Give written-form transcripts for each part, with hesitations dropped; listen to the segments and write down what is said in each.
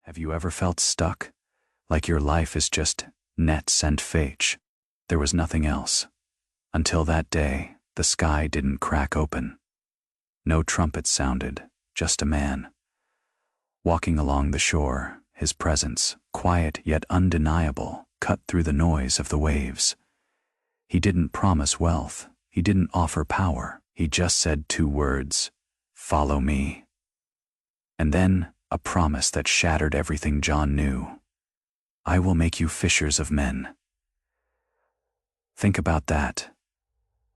Have you ever felt stuck? Like your life is just nets and fish? There was nothing else. Until that day, the sky didn't crack open. No trumpet sounded, just a man. Walking along the shore, his presence, quiet yet undeniable, cut through the noise of the waves. He didn't promise wealth, he didn't offer power, he just said 2 words, "Follow me." And then, a promise that shattered everything John knew. "I will make you fishers of men." Think about that.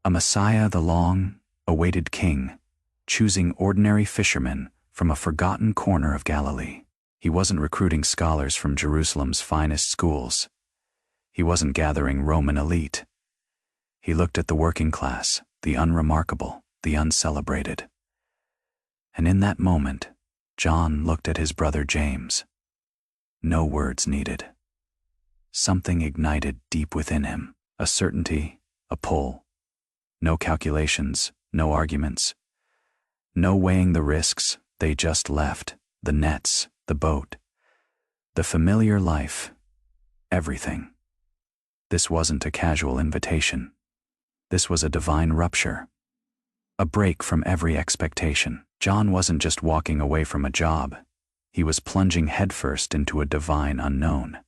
A Messiah, the long-awaited king, choosing ordinary fishermen from a forgotten corner of Galilee. He wasn't recruiting scholars from Jerusalem's finest schools. He wasn't gathering Roman elite. He looked at the working class, the unremarkable, the uncelebrated. And in that moment, John looked at his brother James. No words needed. Something ignited deep within him, a certainty, a pull. No calculations, no arguments. No weighing the risks, they just left, the nets, the boat, the familiar life, everything. This wasn't a casual invitation. This was a divine rupture. A break from every expectation. John wasn't just walking away from a job. He was plunging headfirst into a divine unknown.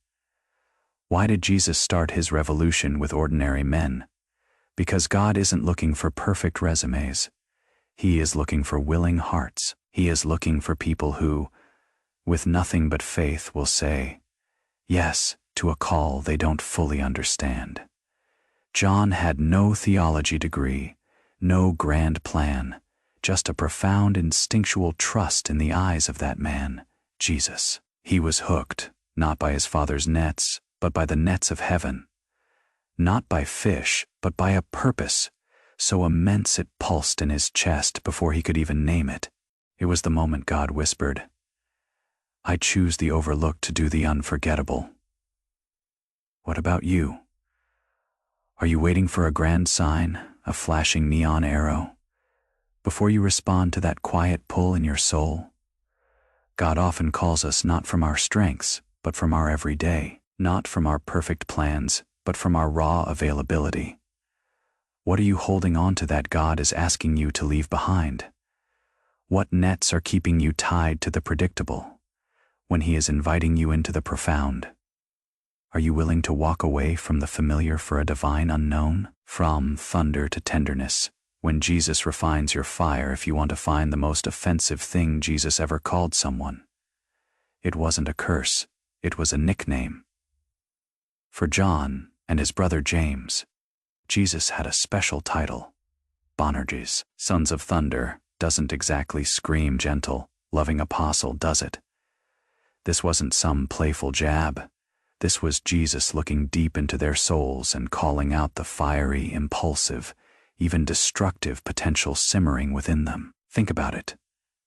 Why did Jesus start his revolution with ordinary men? Because God isn't looking for perfect resumes. He is looking for willing hearts. He is looking for people who, with nothing but faith, will say yes to a call they don't fully understand. John had no theology degree, no grand plan, just a profound instinctual trust in the eyes of that man, Jesus. He was hooked, not by his father's nets, but by the nets of heaven. Not by fish, but by a purpose, so immense it pulsed in his chest before he could even name it. It was the moment God whispered, "I choose the overlooked to do the unforgettable." What about you? Are you waiting for a grand sign, a flashing neon arrow, before you respond to that quiet pull in your soul? God often calls us not from our strengths, but from our everyday, not from our perfect plans, but from our raw availability. What are you holding on to that God is asking you to leave behind? What nets are keeping you tied to the predictable, when He is inviting you into the profound? Are you willing to walk away from the familiar for a divine unknown? From thunder to tenderness, when Jesus refines your fire if you want to find the most offensive thing Jesus ever called someone. It wasn't a curse, it was a nickname. For John and his brother James, Jesus had a special title. Boanerges, Sons of Thunder, doesn't exactly scream gentle, loving apostle, does it? This wasn't some playful jab. This was Jesus looking deep into their souls and calling out the fiery, impulsive, even destructive potential simmering within them. Think about it.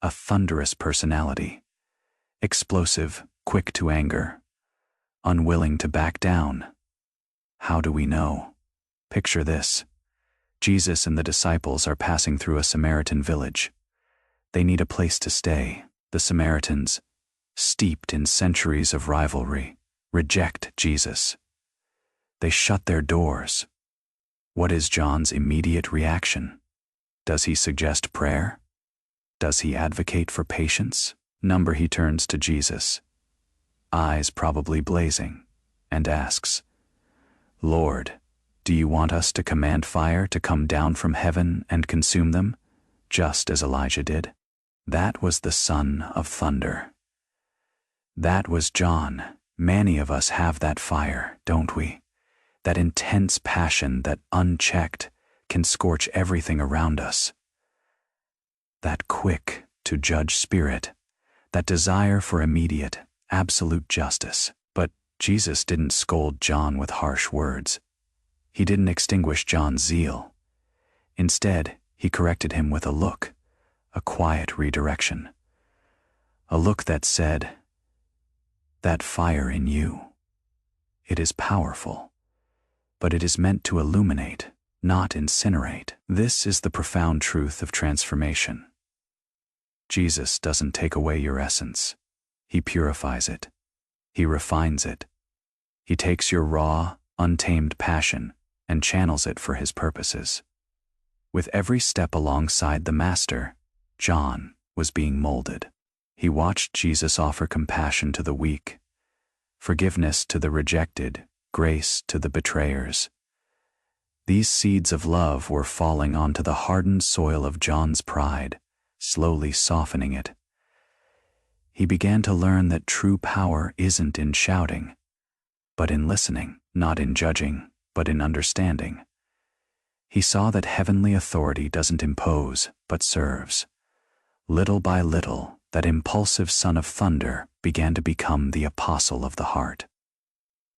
A thunderous personality. Explosive, quick to anger. Unwilling to back down. How do we know? Picture this. Jesus and the disciples are passing through a Samaritan village. They need a place to stay. The Samaritans, steeped in centuries of rivalry, reject Jesus. They shut their doors. What is John's immediate reaction? Does he suggest prayer? Does he advocate for patience? He turns to Jesus, eyes probably blazing, and asks, "Lord, do you want us to command fire to come down from heaven and consume them, just as Elijah did?" That was the son of thunder. That was John. Many of us have that fire, don't we? That intense passion that, unchecked, can scorch everything around us. That quick to judge spirit, that desire for immediate, absolute justice. But Jesus didn't scold John with harsh words. He didn't extinguish John's zeal. Instead, he corrected him with a look, a quiet redirection. A look that said, "That fire in you, it is powerful, but it is meant to illuminate, not incinerate." This is the profound truth of transformation. Jesus doesn't take away your essence. He purifies it. He refines it. He takes your raw, untamed passion and channels it for his purposes. With every step alongside the Master, John was being molded. He watched Jesus offer compassion to the weak, forgiveness to the rejected, grace to the betrayers. These seeds of love were falling onto the hardened soil of John's pride, slowly softening it. He began to learn that true power isn't in shouting, but in listening, not in judging, but in understanding. He saw that heavenly authority doesn't impose, but serves. Little by little, that impulsive son of thunder began to become the apostle of the heart.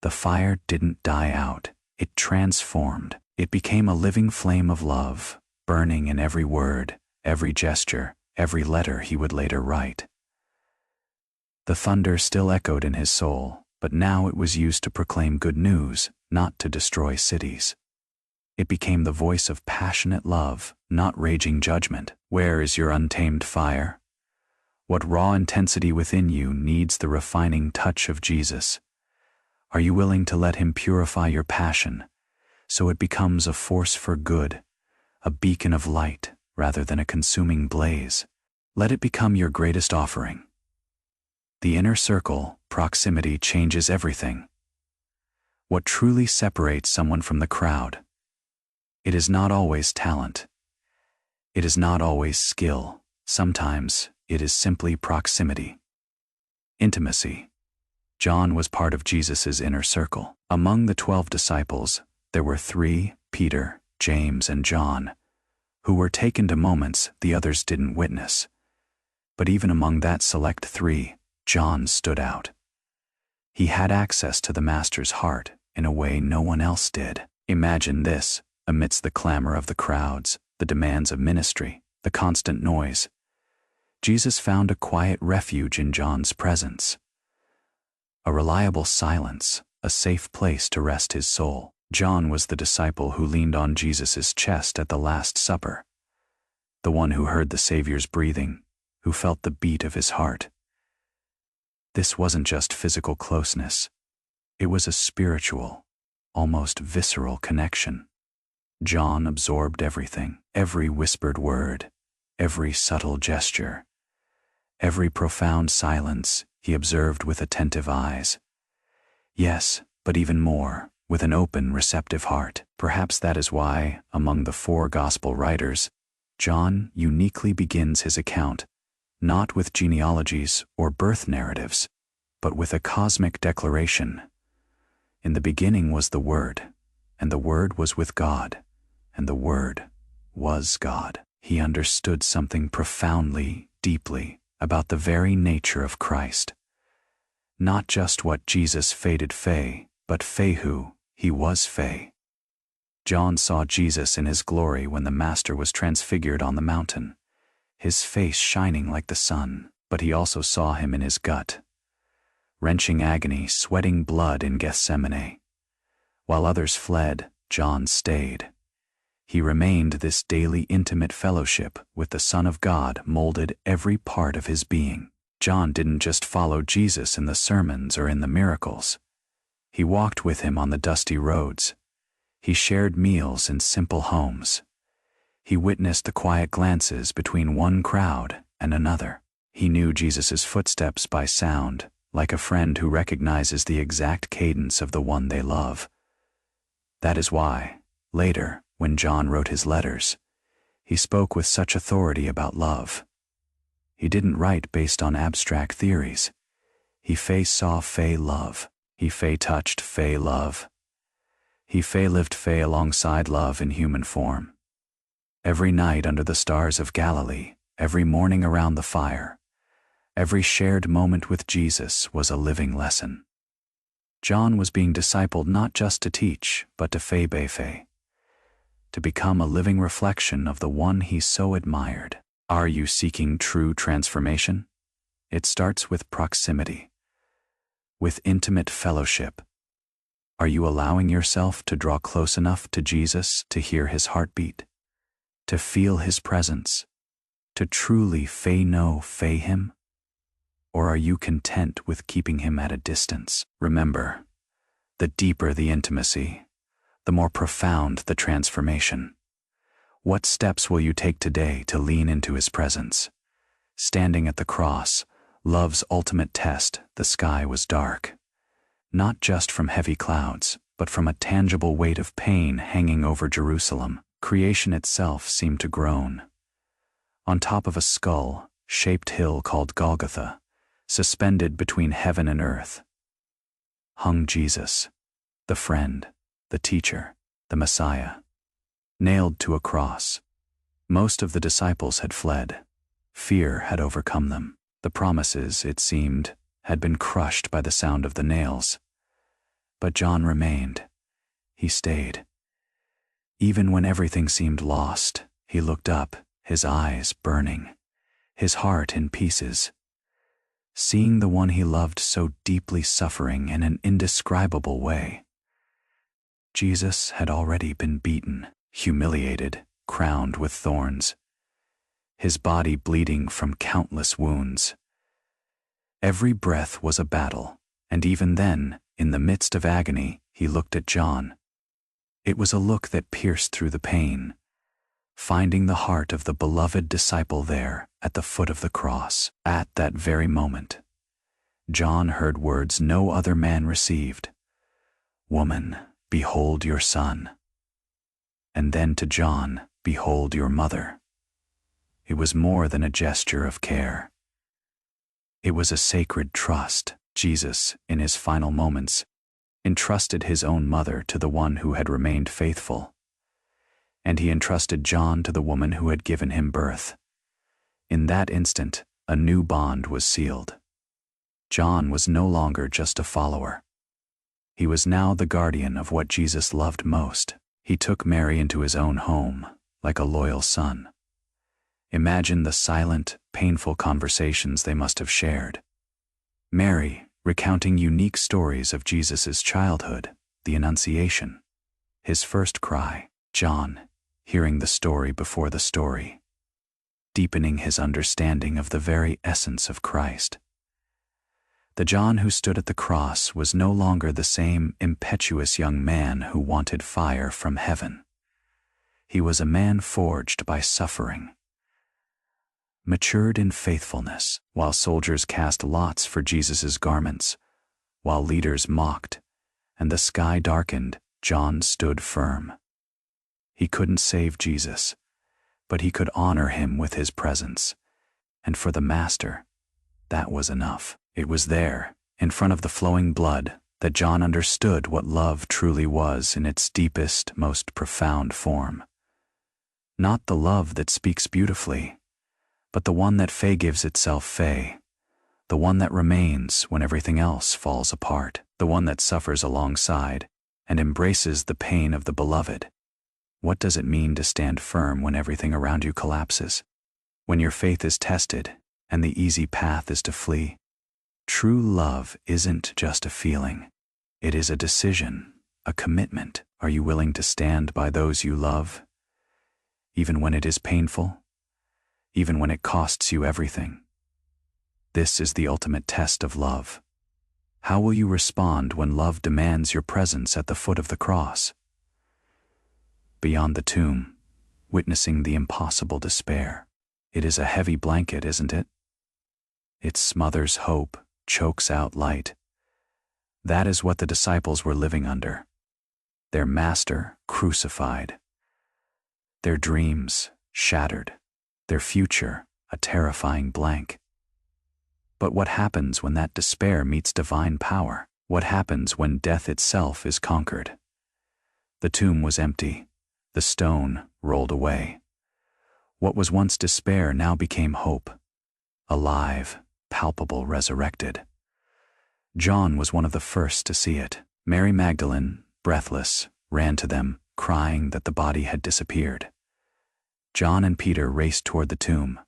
The fire didn't die out, it transformed. It became a living flame of love, burning in every word, every gesture, every letter he would later write. The thunder still echoed in his soul, but now it was used to proclaim good news, not to destroy cities. It became the voice of passionate love, not raging judgment. Where is your untamed fire? What raw intensity within you needs the refining touch of Jesus? Are you willing to let him purify your passion, so it becomes a force for good, a beacon of light rather than a consuming blaze? Let it become your greatest offering. The inner circle, proximity, changes everything. What truly separates someone from the crowd? It is not always talent. It is not always skill. Sometimes it is simply proximity. Intimacy. John was part of Jesus' inner circle. Among the 12 disciples, there were 3, Peter, James, and John, who were taken to moments the others didn't witness. But even among that select 3, John stood out. He had access to the Master's heart in a way no one else did. Imagine this, amidst the clamor of the crowds, the demands of ministry, the constant noise. Jesus found a quiet refuge in John's presence. A reliable silence, a safe place to rest his soul. John was the disciple who leaned on Jesus' chest at the Last Supper, the one who heard the Savior's breathing, who felt the beat of his heart. This wasn't just physical closeness. It was a spiritual, almost visceral connection. John absorbed everything, every whispered word, every subtle gesture, every profound silence he observed with attentive eyes. Yes, but even more, with an open, receptive heart. Perhaps that is why, among the 4 gospel writers, John uniquely begins his account, not with genealogies or birth narratives, but with a cosmic declaration. In the beginning was the Word, and the Word was with God, and the Word was God. He understood something profoundly, deeply, about the very nature of Christ. Not just what Jesus fated Fey, but Fey who he was Fey. John saw Jesus in his glory when the Master was transfigured on the mountain, his face shining like the sun, but he also saw him in his gut, wrenching agony, sweating blood in Gethsemane. While others fled, John stayed. He remained. This daily intimate fellowship with the Son of God molded every part of his being. John didn't just follow Jesus in the sermons or in the miracles. He walked with him on the dusty roads. He shared meals in simple homes. He witnessed the quiet glances between one crowd and another. He knew Jesus' footsteps by sound, like a friend who recognizes the exact cadence of the one they love. That is why, later, when John wrote his letters, he spoke with such authority about love. He didn't write based on abstract theories. He saw Fey love. He touched Fey love. He lived Fey alongside love in human form. Every night under the stars of Galilee, every morning around the fire, every shared moment with Jesus was a living lesson. John was being discipled not just to teach, but to Fey, to become a living reflection of the one he so admired. Are you seeking true transformation? It starts with proximity, with intimate fellowship. Are you allowing yourself to draw close enough to Jesus to hear his heartbeat, to feel his presence, to truly Fey him? Or are you content with keeping him at a distance? Remember, the deeper the intimacy, the more profound the transformation. What steps will you take today to lean into his presence? Standing at the cross, love's ultimate test, the sky was dark. Not just from heavy clouds, but from a tangible weight of pain hanging over Jerusalem. Creation itself seemed to groan. On top of a skull-shaped hill called Golgotha, suspended between heaven and earth, hung Jesus, the friend, the teacher, the Messiah, nailed to a cross. Most of the disciples had fled. Fear had overcome them. The promises, it seemed, had been crushed by the sound of the nails. But John remained. He stayed. Even when everything seemed lost, he looked up, his eyes burning, his heart in pieces. Seeing the one he loved so deeply suffering in an indescribable way. Jesus had already been beaten, humiliated, crowned with thorns, his body bleeding from countless wounds. Every breath was a battle, and even then, in the midst of agony, he looked at John. It was a look that pierced through the pain, finding the heart of the beloved disciple there at the foot of the cross. At that very moment, John heard words no other man received. "Woman, behold your son." And then to John, "Behold your mother." It was more than a gesture of care. It was a sacred trust. Jesus, in his final moments, entrusted his own mother to the one who had remained faithful. And he entrusted John to the woman who had given him birth. In that instant, a new bond was sealed. John was no longer just a follower. He was now the guardian of what Jesus loved most. He took Mary into his own home, like a loyal son. Imagine the silent, painful conversations they must have shared. Mary, recounting unique stories of Jesus' childhood, the Annunciation, his first cry. John, hearing the story before the story, deepening his understanding of the very essence of Christ. The John who stood at the cross was no longer the same impetuous young man who wanted fire from heaven. He was a man forged by suffering, matured in faithfulness. While soldiers cast lots for Jesus' garments, while leaders mocked, and the sky darkened, John stood firm. He couldn't save Jesus, but he could honor him with his presence. And for the Master, that was enough. It was there, in front of the flowing blood, that John understood what love truly was in its deepest, most profound form. Not the love that speaks beautifully, but the one that gives itself, the one that remains when everything else falls apart, the one that suffers alongside and embraces the pain of the beloved. What does it mean to stand firm when everything around you collapses? When your faith is tested and the easy path is to flee? True love isn't just a feeling. It is a decision, a commitment. Are you willing to stand by those you love, even when it is painful? Even when it costs you everything? This is the ultimate test of love. How will you respond when love demands your presence at the foot of the cross? Beyond the tomb, witnessing the impossible despair. It is a heavy blanket, isn't it? It smothers hope, chokes out light. That is what the disciples were living under. Their Master crucified. Their dreams shattered. Their future a terrifying blank. But what happens when that despair meets divine power? What happens when death itself is conquered? The tomb was empty. The stone rolled away. What was once despair now became hope. Alive, palpable, resurrected. John was one of the first to see it. Mary Magdalene, breathless, ran to them, crying that the body had disappeared. John and Peter raced toward the tomb.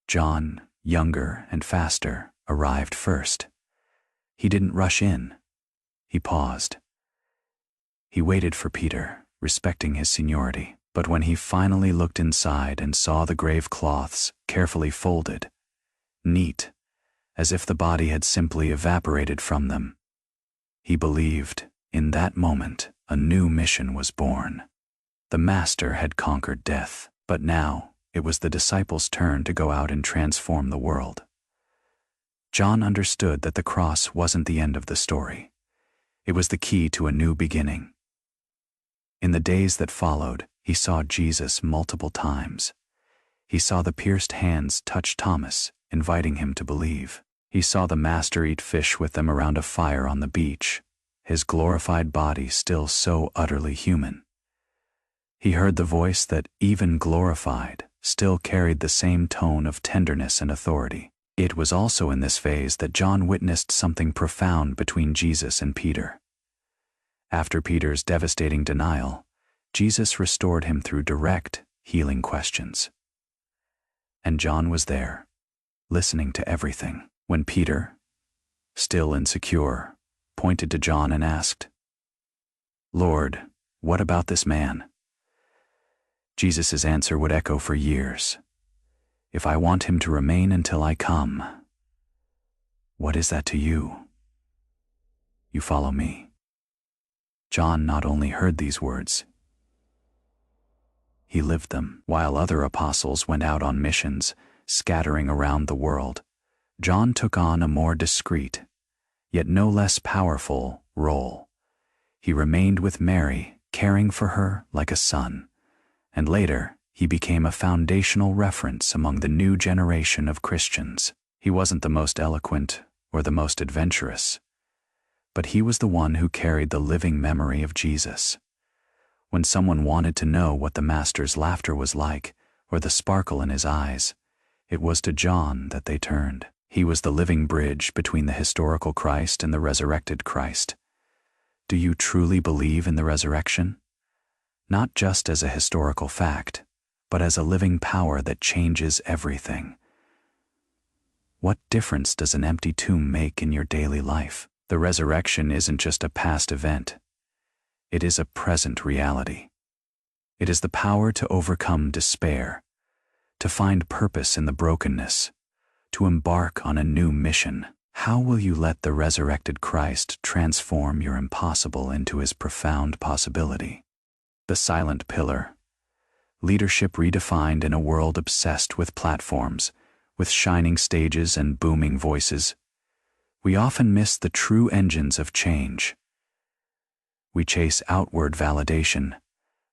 John, younger and faster, arrived first. He didn't rush in. He paused. He waited for Peter, respecting his seniority. But when he finally looked inside and saw the grave cloths carefully folded, neat, as if the body had simply evaporated from them. He believed, in that moment, a new mission was born. The Master had conquered death, but now it was the disciples' turn to go out and transform the world. John understood that the cross wasn't the end of the story. It was the key to a new beginning. In the days that followed, he saw Jesus multiple times. He saw the pierced hands touch Thomas, inviting him to believe. He saw the Master eat fish with them around a fire on the beach, his glorified body still so utterly human. He heard the voice that, even glorified, still carried the same tone of tenderness and authority. It was also in this phase that John witnessed something profound between Jesus and Peter. After Peter's devastating denial, Jesus restored him through direct, healing questions. And John was there, listening to everything. When Peter, still insecure, pointed to John and asked, "Lord, what about this man?" Jesus' answer would echo for years. "If I want him to remain until I come, what is that to you? You follow me." John not only heard these words, he lived them. While other apostles went out on missions, scattering around the world, John took on a more discreet, yet no less powerful, role. He remained with Mary, caring for her like a son, and later he became a foundational reference among the new generation of Christians. He wasn't the most eloquent or the most adventurous, but he was the one who carried the living memory of Jesus. When someone wanted to know what the Master's laughter was like, or the sparkle in his eyes, it was to John that they turned. He was the living bridge between the historical Christ and the resurrected Christ. Do you truly believe in the resurrection? Not just as a historical fact, but as a living power that changes everything. What difference does an empty tomb make in your daily life? The resurrection isn't just a past event. It is a present reality. It is the power to overcome despair, to find purpose in the brokenness, to embark on a new mission. How will you let the resurrected Christ transform your impossible into his profound possibility? The silent pillar. Leadership redefined in a world obsessed with platforms, with shining stages and booming voices. We often miss the true engines of change. We chase outward validation,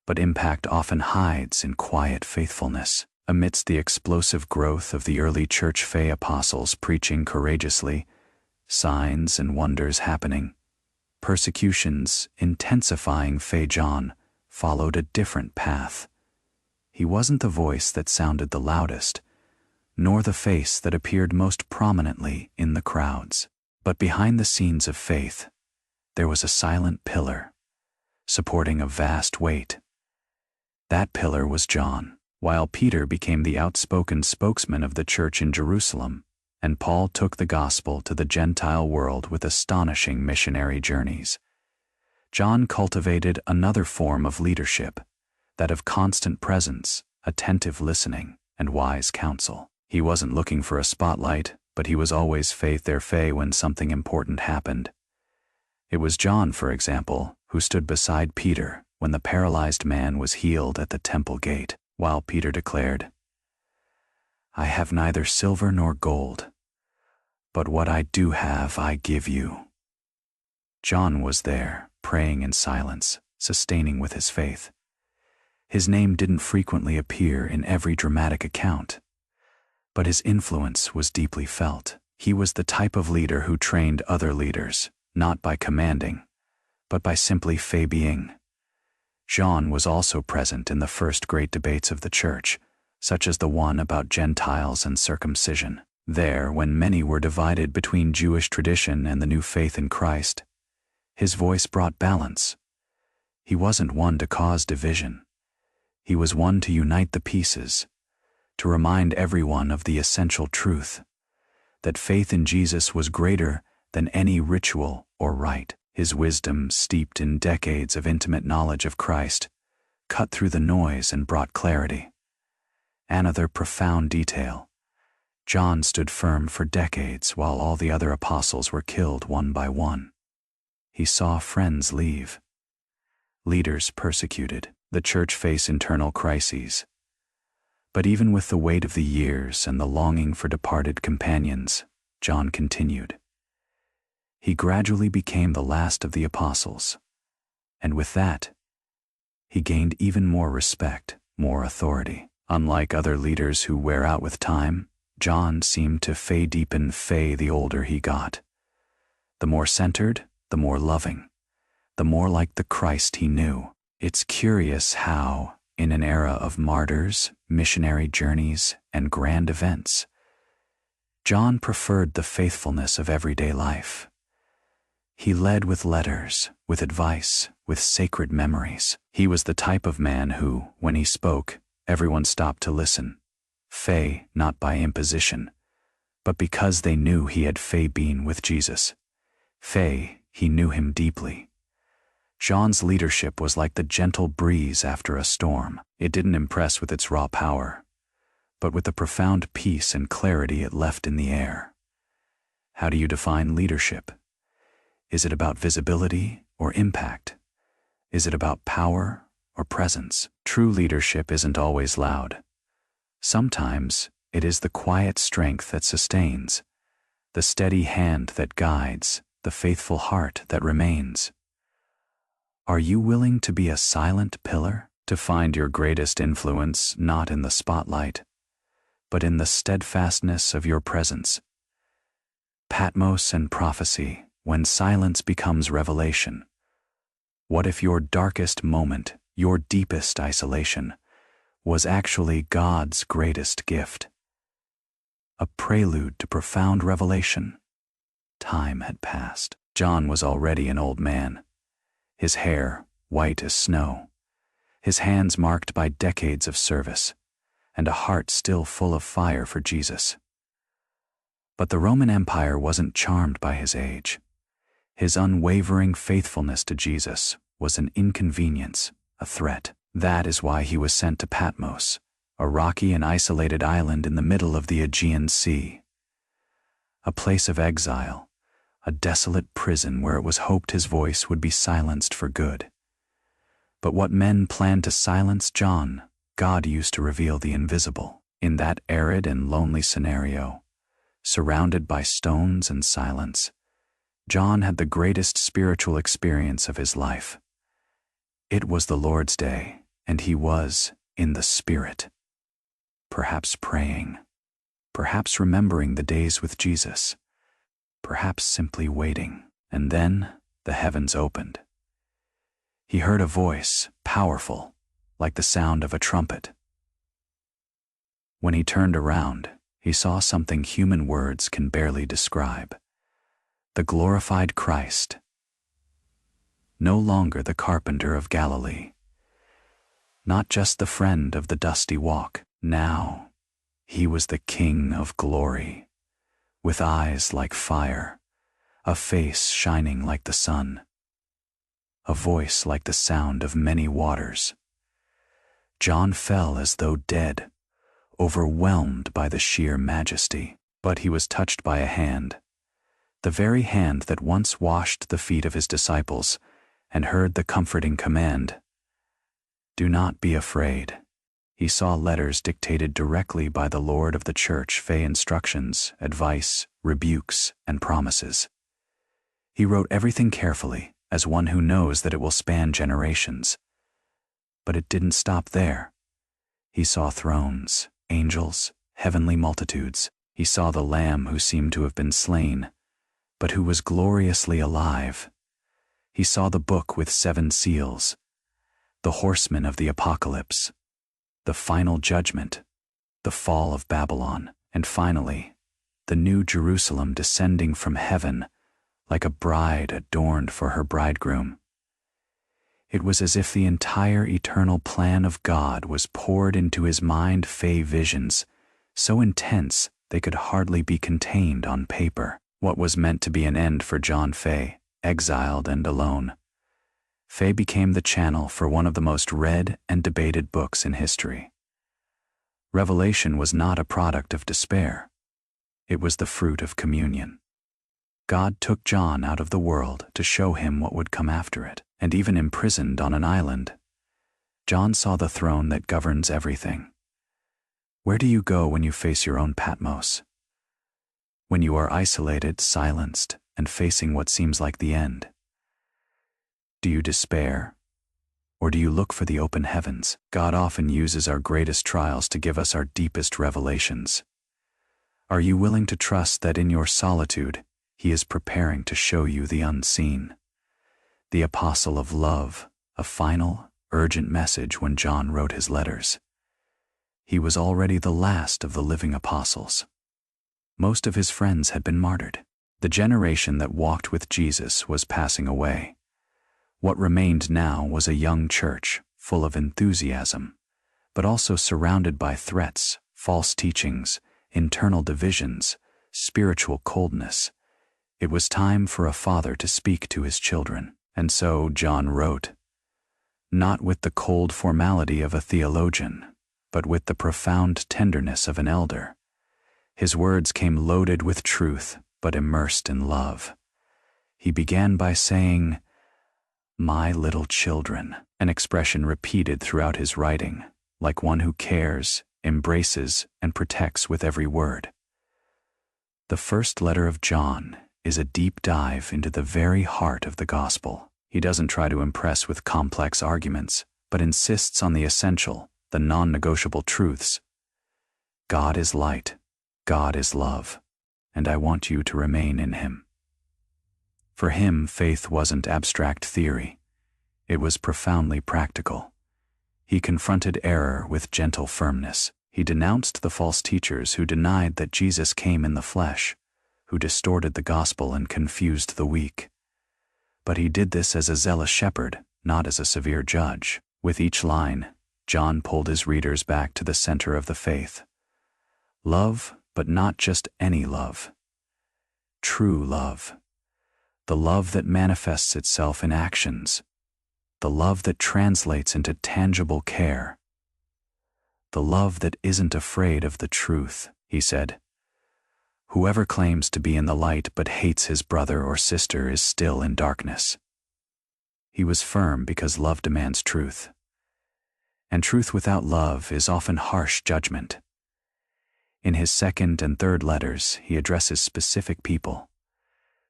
but impact often hides in quiet faithfulness. Amidst the explosive growth of the early church faith apostles preaching courageously, signs and wonders happening, persecutions intensifying, faith John followed a different path. He wasn't the voice that sounded the loudest, nor the face that appeared most prominently in the crowds. But behind the scenes of faith, there was a silent pillar, supporting a vast weight. That pillar was John. While Peter became the outspoken spokesman of the church in Jerusalem, and Paul took the gospel to the Gentile world with astonishing missionary journeys, John cultivated another form of leadership, that of constant presence, attentive listening, and wise counsel. He wasn't looking for a spotlight, but he was always faith their faith when something important happened. It was John, for example, who stood beside Peter when the paralyzed man was healed at the temple gate, while Peter declared, "I have neither silver nor gold, but what I do have I give you." John was there, praying in silence, sustaining with his faith. His name didn't frequently appear in every dramatic account, but his influence was deeply felt. He was the type of leader who trained other leaders, not by commanding, but by simply being. John was also present in the first great debates of the church, such as the one about Gentiles and circumcision. There, when many were divided between Jewish tradition and the new faith in Christ, his voice brought balance. He wasn't one to cause division. He was one to unite the pieces, to remind everyone of the essential truth, that faith in Jesus was greater than any ritual or rite. His wisdom, steeped in decades of intimate knowledge of Christ, cut through the noise and brought clarity. Another profound detail: John stood firm for decades while all the other apostles were killed one by one. He saw friends leave, leaders persecuted, the church face internal crises. But even with the weight of the years and the longing for departed companions, John continued. He gradually became the last of the apostles, and with that, he gained even more respect, more authority. Unlike other leaders who wear out with time, John seemed to deepen the older he got. The more centered, the more loving, the more like the Christ he knew. It's curious how, in an era of martyrs, missionary journeys, and grand events, John preferred the faithfulness of everyday life. He led with letters, with advice, with sacred memories. He was the type of man who, when he spoke, everyone stopped to listen. Not by imposition, but because they knew he had been with Jesus. He knew him deeply. John's leadership was like the gentle breeze after a storm. It didn't impress with its raw power, but with the profound peace and clarity it left in the air. How do you define leadership? Is it about visibility or impact? Is it about power or presence? True leadership isn't always loud. Sometimes it is the quiet strength that sustains, the steady hand that guides, the faithful heart that remains. Are you willing to be a silent pillar, to find your greatest influence not in the spotlight, but in the steadfastness of your presence? Patmos and prophecy, when silence becomes revelation. What if your darkest moment, your deepest isolation, was actually God's greatest gift? A prelude to profound revelation. Time had passed. John was already an old man, his hair white as snow, his hands marked by decades of service, and a heart still full of fire for Jesus. But the Roman Empire wasn't charmed by his age. His unwavering faithfulness to Jesus was an inconvenience, a threat. That is why he was sent to Patmos, a rocky and isolated island in the middle of the Aegean Sea. A place of exile, a desolate prison where it was hoped his voice would be silenced for good. But what men planned to silence John, God used to reveal the invisible. In that arid and lonely scenario, surrounded by stones and silence, John had the greatest spiritual experience of his life. It was the Lord's day, and he was in the Spirit. Perhaps praying, perhaps remembering the days with Jesus, perhaps simply waiting. And then the heavens opened. He heard a voice, powerful, like the sound of a trumpet. When he turned around, he saw something human words can barely describe. The glorified Christ, no longer the carpenter of Galilee, not just the friend of the dusty walk. Now, he was the King of glory, with eyes like fire, a face shining like the sun, a voice like the sound of many waters. John fell as though dead, overwhelmed by the sheer majesty. But he was touched by a hand, the very hand that once washed the feet of his disciples and heard the comforting command, "Do not be afraid." He saw letters dictated directly by the Lord of the Church, instructions, advice, rebukes, and promises. He wrote everything carefully, as one who knows that it will span generations. But it didn't stop there. He saw thrones, angels, heavenly multitudes. He saw the Lamb who seemed to have been slain, but who was gloriously alive. He saw the book with 7 seals, the horsemen of the apocalypse, the final judgment, the fall of Babylon, and finally, the new Jerusalem descending from heaven like a bride adorned for her bridegroom. It was as if the entire eternal plan of God was poured into his mind. Visions, so intense they could hardly be contained on paper. What was meant to be an end for John exiled and alone, became the channel for one of the most read and debated books in history. Revelation was not a product of despair. It was the fruit of communion. God took John out of the world to show him what would come after it, and even imprisoned on an island, John saw the throne that governs everything. Where do you go when you face your own Patmos? When you are isolated, silenced, and facing what seems like the end? Do you despair? Or do you look for the open heavens? God often uses our greatest trials to give us our deepest revelations. Are you willing to trust that in your solitude, He is preparing to show you the unseen? The apostle of love, a final, urgent message when John wrote his letters. He was already the last of the living apostles. Most of his friends had been martyred. The generation that walked with Jesus was passing away. What remained now was a young church, full of enthusiasm, but also surrounded by threats, false teachings, internal divisions, spiritual coldness. It was time for a father to speak to his children, and so John wrote, not with the cold formality of a theologian, but with the profound tenderness of an elder. His words came loaded with truth, but immersed in love. He began by saying, "My little children," an expression repeated throughout his writing, like one who cares, embraces, and protects with every word. The first letter of John is a deep dive into the very heart of the gospel. He doesn't try to impress with complex arguments, but insists on the essential, the non-negotiable truths. God is light, God is love, and I want you to remain in Him. For him, faith wasn't abstract theory. It was profoundly practical. He confronted error with gentle firmness. He denounced the false teachers who denied that Jesus came in the flesh, who distorted the gospel and confused the weak. But he did this as a zealous shepherd, not as a severe judge. With each line, John pulled his readers back to the center of the faith. Love, but not just any love. True love. The love that manifests itself in actions. The love that translates into tangible care. The love that isn't afraid of the truth, he said. Whoever claims to be in the light but hates his brother or sister is still in darkness. He was firm because love demands truth. And truth without love is often harsh judgment. In his second and third letters, he addresses specific people,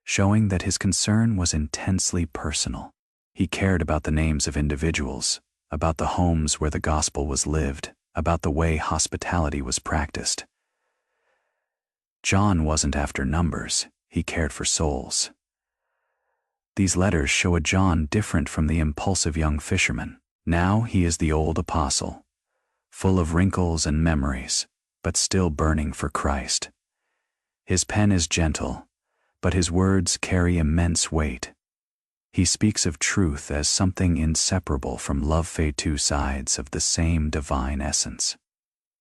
showing that his concern was intensely personal. He cared about the names of individuals, about the homes where the gospel was lived, about the way hospitality was practiced. John wasn't after numbers, he cared for souls. These letters show a John different from the impulsive young fisherman. Now he is the old apostle, full of wrinkles and memories, but still burning for Christ. His pen is gentle, but his words carry immense weight. He speaks of truth as something inseparable from love, two sides of the same divine essence.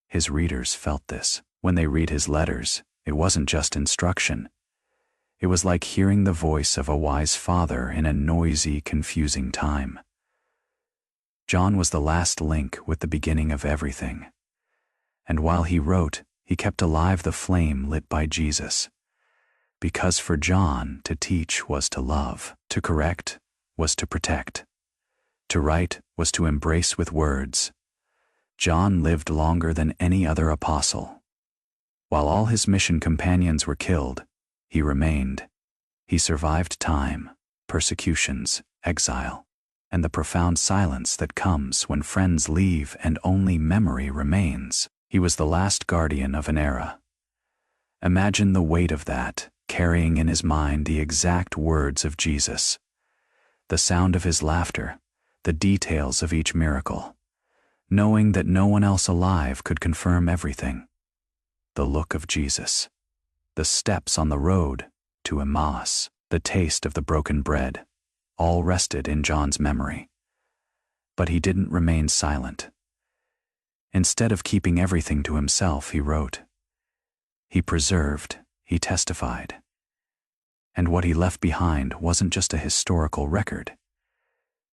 His readers felt this. When they read his letters, it wasn't just instruction. It was like hearing the voice of a wise father in a noisy, confusing time. John was the last link with the beginning of everything. And while he wrote, he kept alive the flame lit by Jesus. Because for John, to teach was to love, to correct was to protect, to write was to embrace with words. John lived longer than any other apostle. While all his mission companions were killed, he remained. He survived time, persecutions, exile, and the profound silence that comes when friends leave and only memory remains. He was the last guardian of an era. Imagine the weight of that, carrying in his mind the exact words of Jesus, the sound of his laughter, the details of each miracle, knowing that no one else alive could confirm everything. The look of Jesus, the steps on the road to Emmaus, the taste of the broken bread, all rested in John's memory. But he didn't remain silent. Instead of keeping everything to himself, he wrote. He preserved, he testified. And what he left behind wasn't just a historical record.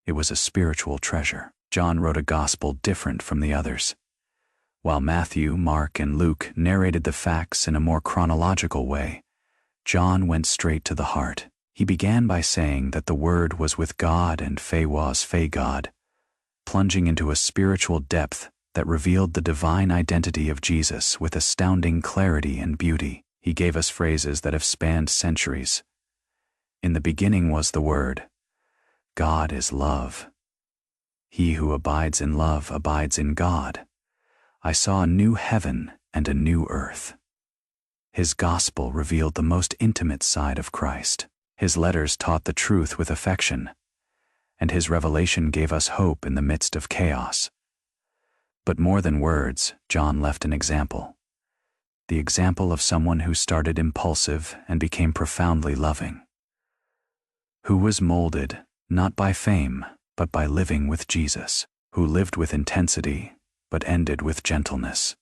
It was a spiritual treasure. John wrote a gospel different from the others, While Matthew, Mark, and Luke narrated the facts in a more chronological way, John went straight to the heart. He began by saying that the Word was with God and Fe was Fe God, plunging into a spiritual depth that revealed the divine identity of Jesus with astounding clarity and beauty. He gave us phrases that have spanned centuries. In the beginning was the Word. God is love. He who abides in love abides in God. I saw a new heaven and a new earth. His gospel revealed the most intimate side of Christ. His letters taught the truth with affection, and his revelation gave us hope in the midst of chaos. But more than words, John left an example. The example of someone who started impulsive and became profoundly loving. Who was molded, not by fame, but by living with Jesus. Who lived with intensity, but ended with gentleness.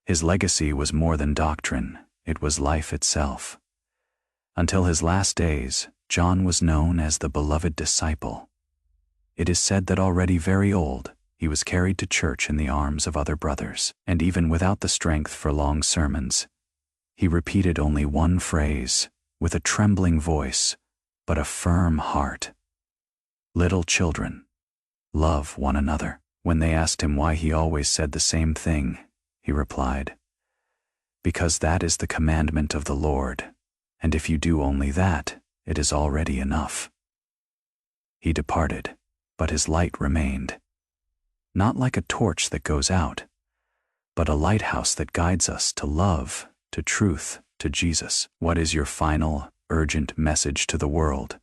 His legacy was more than doctrine, it was life itself. Until his last days, John was known as the beloved disciple. It is said that already very old, he was carried to church in the arms of other brothers, and even without the strength for long sermons, he repeated only one phrase, with a trembling voice, but a firm heart. Little children, love one another. When they asked him why he always said the same thing, he replied, "Because that is the commandment of the Lord, and if you do only that, it is already enough." He departed, but his light remained. Not like a torch that goes out, but a lighthouse that guides us to love, to truth, to Jesus. What is your final, urgent message to the world?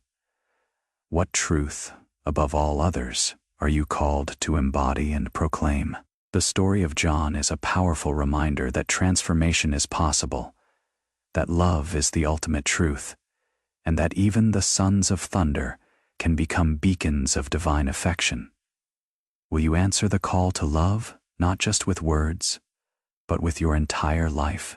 What truth, above all others, are you called to embody and proclaim? The story of John is a powerful reminder that transformation is possible, that love is the ultimate truth, and that even the sons of thunder can become beacons of divine affection. Will you answer the call to love, not just with words, but with your entire life?